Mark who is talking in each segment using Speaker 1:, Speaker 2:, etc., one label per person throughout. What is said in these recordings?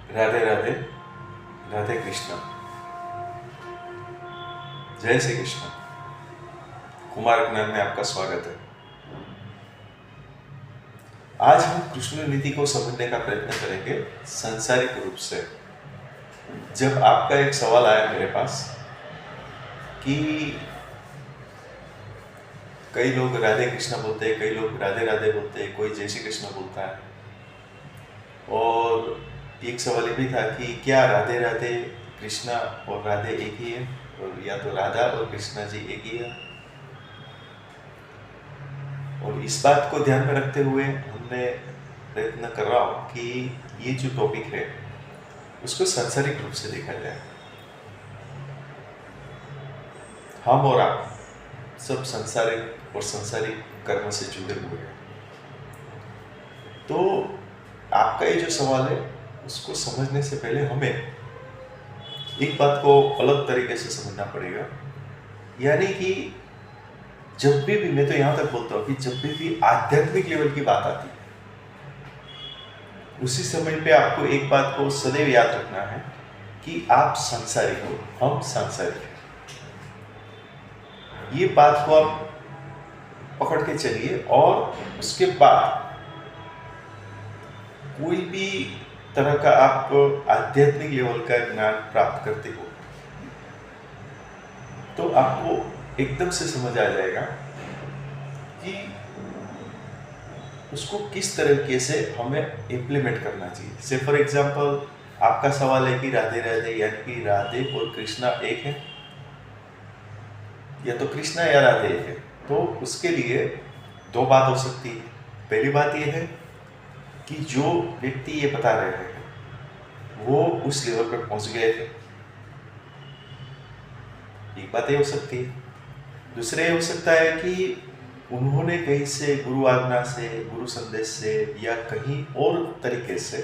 Speaker 1: राधे राधे। राधे कृष्ण। जय श्री कृष्ण। कुमार ज्ञान में आपका स्वागत है। आज हम कृष्ण नीति को समझने का प्रयत्न करेंगे सांसारिक रूप से। जब आपका एक सवाल आया मेरे पास कि कई लोग राधे कृष्ण बोलते हैं, कई लोग राधे राधे बोलते हैं, कोई जय श्री कृष्ण बोलता है, और एक सवाल ये भी था कि क्या राधे राधे कृष्णा और राधे एक ही है, और या तो राधा और कृष्णा जी एक ही है। और इस बात को ध्यान में रखते हुए हमने प्रयत्न कर रहा हूँ कि ये जो टॉपिक है उसको सांसारिक रूप से देखा जाए। हम और आप सब सांसारिक और सांसारिक कर्म से जुड़े हुए हैं। तो आपका ये जो सवाल है उसको समझने से पहले हमें एक बात को अलग तरीके से समझना पड़ेगा, यानी कि जब भी मैं तो यहाँ तक बोलता हूँ कि जब भी आध्यात्मिक लेवल की बात आती है उसी समय पे आपको एक बात को सदैव याद रखना है कि आप सांसारिक हो, हम सांसारिक हैं। ये बात को आप पकड़ के चलिए, और उसके बाद कोई भी तरह का आप आध्यात्मिक लेवल का ज्ञान प्राप्त करते हो तो आपको एकदम से समझ आ जाएगा कि उसको किस तरीके से हमें इम्प्लीमेंट करना चाहिए। से फॉर एग्जांपल आपका सवाल है कि राधे राधे यानी कि राधे और कृष्णा एक है, या तो कृष्णा या राधे एक है। तो उसके लिए दो बात हो सकती है। पहली बात यह है कि जो व्यक्ति ये बता रहे हैं वो उस लेवल पर पहुंच गए थे, एक बात ये हो सकती है। दूसरा ये हो सकता है कि उन्होंने कहीं से गुरु आज्ञा से, गुरु संदेश से, या कहीं और तरीके से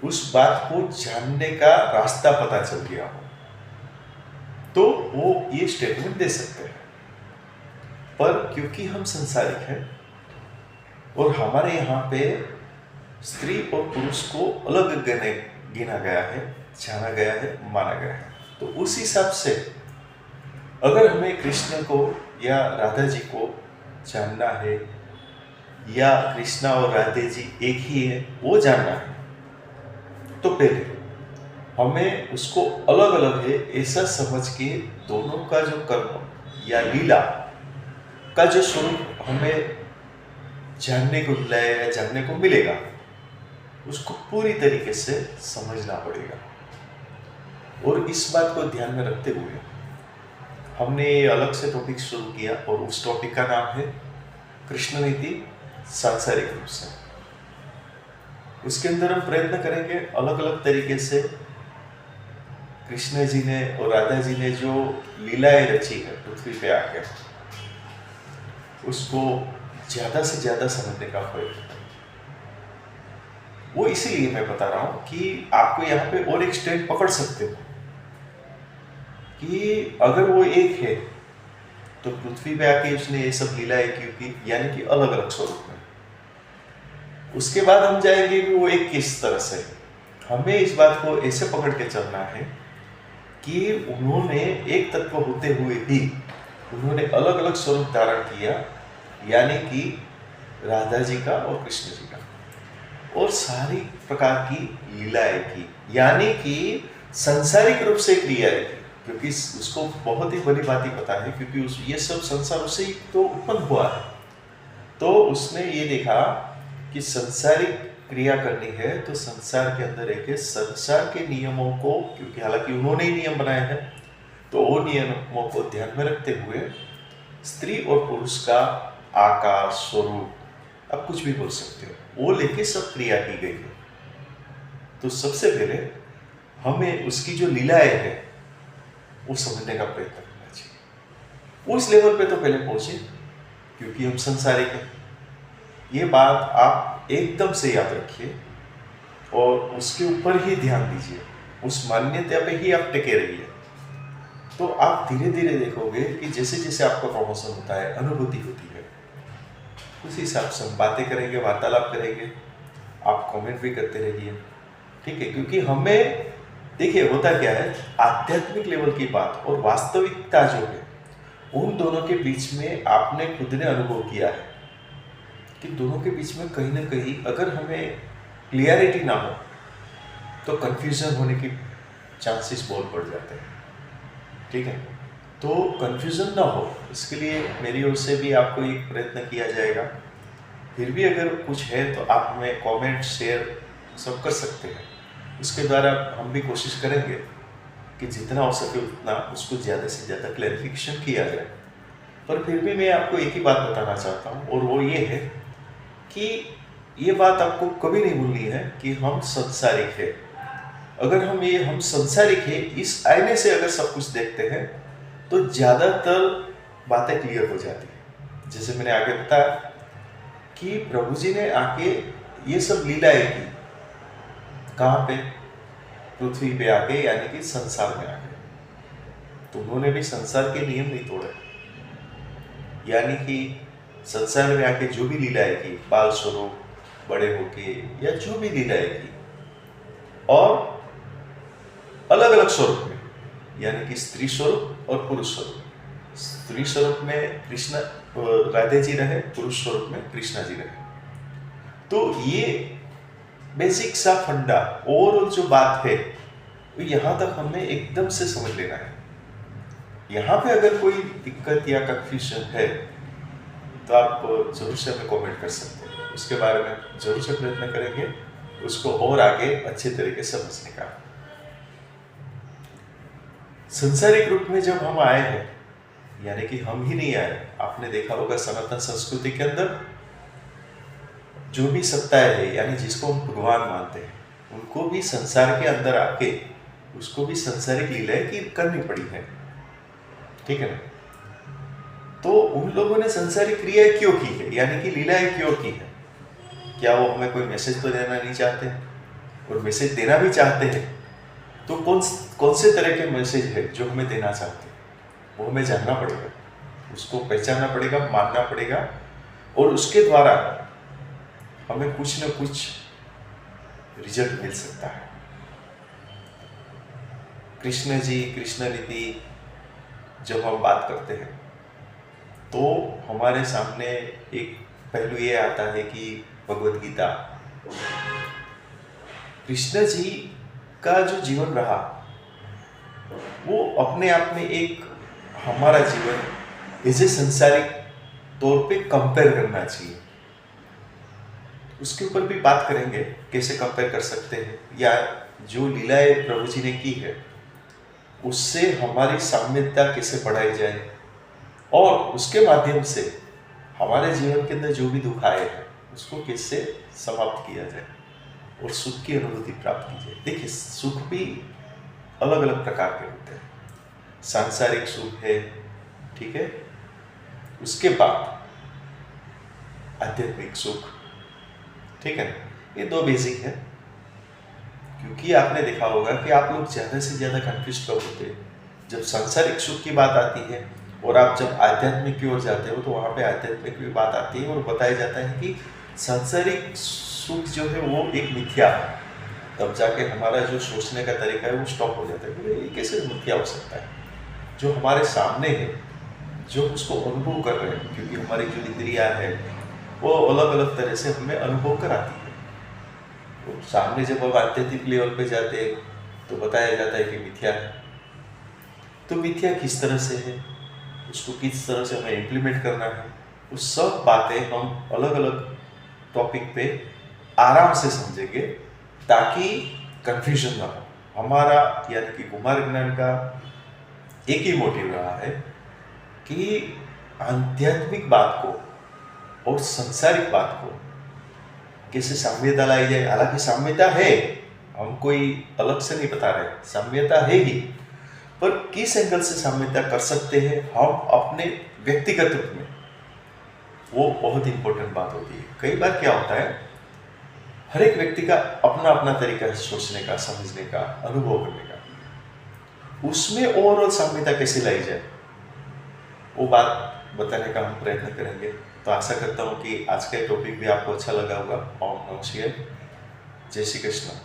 Speaker 1: उस बात को जानने का रास्ता पता चल गया हो, तो वो ये स्टेटमेंट दे सकते हैं। पर क्योंकि हम संसारिक हैं और हमारे यहाँ पे स्त्री और पुरुष को अलग गिना गया है, जाना गया है, माना गया है, तो उस हिसाब से अगर हमें कृष्ण को या राधा जी को जानना है, या कृष्णा और राधे जी एक ही है वो जानना है, तो पहले हमें उसको अलग अलग है ऐसा समझ के दोनों का जो कर्म या लीला का जो स्वरूप हमें जानने को मिला है या जानने को मिलेगा उसको पूरी तरीके से समझना पड़ेगा। और इस बात को ध्यान में रखते हुए हमने अलग से टॉपिक शुरू किया, और उस टॉपिक का नाम है कृष्ण नीति सांसारिक रूप से। उसके अंदर हम प्रयत्न करेंगे अलग अलग तरीके से कृष्ण जी ने और राधा जी ने जो लीलाएं रची है पृथ्वी पे आके, उसको ज्यादा से ज्यादा समझने का प्रयत्न। वो इसीलिए मैं बता रहा हूं कि आपको यहाँ पे और एक स्टैंड पकड़ सकते हो कि अगर वो एक है तो पृथ्वी पे आके उसने ये सब लीलाएं क्यों की, यानी कि अलग अलग स्वरूप में। उसके बाद हम जाएंगे कि वो एक किस तरह से। हमें इस बात को ऐसे पकड़ के चलना है कि उन्होंने एक तत्व होते हुए भी उन्होंने अलग अलग स्वरूप धारण किया, यानी कि राधा जी का और कृष्ण जी का, और सारी प्रकार की लीलाएं की, यानी कि सांसारिक रूप से क्रियाएं की। क्योंकि उसको बहुत ही बड़ी बात ही पता है, क्योंकि ये सब संसार उससे ही तो उत्पन्न हुआ है। तो उसने ये देखा कि संसारिक क्रिया करनी है तो संसार के अंदर एक संसार के नियमों को, क्योंकि हालांकि उन्होंने ही नियम बनाए हैं, तो वो नियमों को ध्यान में रखते हुए स्त्री और पुरुष का आकार, स्वरूप, आप कुछ भी बोल सकते हो, वो लेके सब क्रिया की गई है। तो सबसे पहले हमें उसकी जो लीलाएं है वो समझने का प्रयत्न करना चाहिए। उस लेवल पे तो पहले पहुंचे, क्योंकि हम संसारिक हैं। ये बात आप एकदम से याद रखिए और उसके ऊपर ही ध्यान दीजिए, उस मान्यता पे ही आप टिके रहिए। तो आप धीरे धीरे देखोगे कि जैसे जैसे आपका प्रमोशन होता है, अनुभूति होती है, उस हिसाब से हम बातें करेंगे, वार्तालाप करेंगे, आप कमेंट भी करते रहिए। ठीक है, क्योंकि हमें देखिए होता क्या है, आध्यात्मिक लेवल की बात और वास्तविकता जो है उन दोनों के बीच में आपने खुद ने अनुभव किया है कि दोनों के बीच में कहीं ना कहीं अगर हमें क्लियरिटी ना हो तो कंफ्यूजन होने की चांसेस बहुत बढ़ जाते हैं। ठीक है, तो कंफ्यूजन ना हो इसके लिए मेरी ओर से भी आपको एक प्रयत्न किया जाएगा। फिर भी अगर कुछ है तो आप हमें कमेंट शेयर सब कर सकते हैं, उसके द्वारा हम भी कोशिश करेंगे कि जितना हो सके उतना उसको ज़्यादा से ज़्यादा क्लैरिफिकेशन किया जाए। पर फिर भी मैं आपको एक ही बात बताना चाहता हूँ और वो ये है कि ये बात आपको कभी नहीं भूलनी है कि हम संसारिक है। अगर हम संसारिक है इस आईने से अगर सब कुछ देखते हैं तो ज़्यादातर बातें क्लियर हो जाती है। जैसे मैंने आगे बताया कि प्रभु जी ने आके ये सब लीलाएं की, कहाँ पे? पृथ्वी पे आके, यानी कि संसार में आके। तो उन्होंने भी संसार के नियम नहीं तोड़े, यानी कि संसार में आके जो भी लीलाएं की, बाल स्वरूप, बड़े होके या जो भी लीलाएं की, और अलग अलग स्वरूप में, यानी कि स्त्री स्वरूप और पुरुष स्वरूप। स्त्री स्वरूप में कृष्ण राधे जी रहे, पुरुष स्वरूप में कृष्णा जी रहे। तो ये बेसिक सा फंडा ओवरऑल जो बात है वो यहाँ तक हमें एकदम से समझ लेना है। यहाँ पे अगर कोई दिक्कत या कंफ्यूजन है तो आप जरूर से हमें कमेंट कर सकते हैं, उसके बारे में जरूर से प्रयत्न करेंगे उसको और आगे अच्छे तरीके से समझने का। संसारिक रूप में जब हम आए हैं, यानी कि हम ही नहीं आए, आपने देखा होगा सनातन संस्कृति के अंदर जो भी सत्ताएं है, यानी जिसको हम भगवान मानते हैं, उनको भी संसार के अंदर आके उसको भी संसारिक लीलाएं की करनी पड़ी है। ठीक है ना? तो उन लोगों ने संसारिक क्रियाएं क्यों की है, यानी कि लीलाएं क्यों की है? क्या वो हमें कोई मैसेज तो देना नहीं चाहते? और मैसेज देना भी चाहते हैं तो कौन से तरह के मैसेज है जो हमें देना चाहते हैं, वो हमें जानना पड़ेगा, उसको पहचानना पड़ेगा, मानना पड़ेगा, और उसके द्वारा हमें कुछ न कुछ रिजल्ट मिल सकता है। कृष्ण जी, कृष्ण नीति जब हम बात करते हैं तो हमारे सामने एक पहलू ये आता है कि भगवत गीता, कृष्ण जी का जो जीवन रहा वो अपने आप में एक हमारा जीवन इसे संसारिक तौर पे कंपेयर करना चाहिए। उसके ऊपर भी बात करेंगे कैसे कंपेयर कर सकते हैं, या जो लीलाएं प्रभु जी ने की है उससे हमारी साम्यता कैसे बढ़ाई जाए, और उसके माध्यम से हमारे जीवन के अंदर जो भी दुख आए हैं उसको कैसे समाप्त किया जाए और सुख की अनुभूति प्राप्त की जाए। देखिए, सुख भी अलग अलग प्रकार के होते हैं। सांसारिक सुख है, ठीक है, उसके बाद आध्यात्मिक सुख, ठीक है, ये दो बेसिक है। क्योंकि आपने देखा होगा कि आप लोग ज़्यादा से ज़्यादा कन्फ्यूज कब होते हैं, जब सांसारिक सुख की बात आती है, और आप जब आध्यात्मिक की ओर जाते हो तो वहाँ पे आध्यात्मिक की बात आती है और बताया जाता है कि सांसारिक सुख जो है वो एक मिथ्या है। तब जाके हमारा जो सोचने का तरीका है वो स्टॉप हो जाता है कि ये कैसे मिथ्या हो सकता है। जो हमारे सामने है, जो उसको अनुभव कर रहे हैं, क्योंकि हमारी जो इंद्रियां है वो अलग अलग तरह से हमें अनुभव कराती है। तो सामने जब हम आध्यात्मिक लेवल पे जाते हैं तो बताया जाता है कि मिथ्या है। तो मिथ्या किस तरह से है, उसको किस तरह से हमें इम्प्लीमेंट करना है, वो सब बातें हम अलग अलग टॉपिक पे आराम से समझेंगे ताकि कंफ्यूजन ना हो। हमारा यानी कि कुमार ज्ञान का एक ही मोटिव रहा है कि आध्यात्मिक बात को और सांसारिक बात को कैसे साम्यता लाई जाए। हालांकि साम्यता है, हम कोई अलग से नहीं बता रहे, साम्यता है ही, पर किस एंगल से साम्यता कर सकते हैं हम अपने व्यक्तिगत रूप में, वो बहुत इंपॉर्टेंट बात होती है। कई बार क्या होता है, हर एक व्यक्ति का अपना अपना तरीका है सोचने का, समझने का, अनुभव करने का, उसमें ओवरऑल साम्यता कैसे लाई जाए वो बात बताने का हम प्रयत्न करेंगे। तो आशा करता हूँ कि आज का टॉपिक भी आपको अच्छा लगा होगा। ओम नमः शिवाय, जय श्री कृष्ण।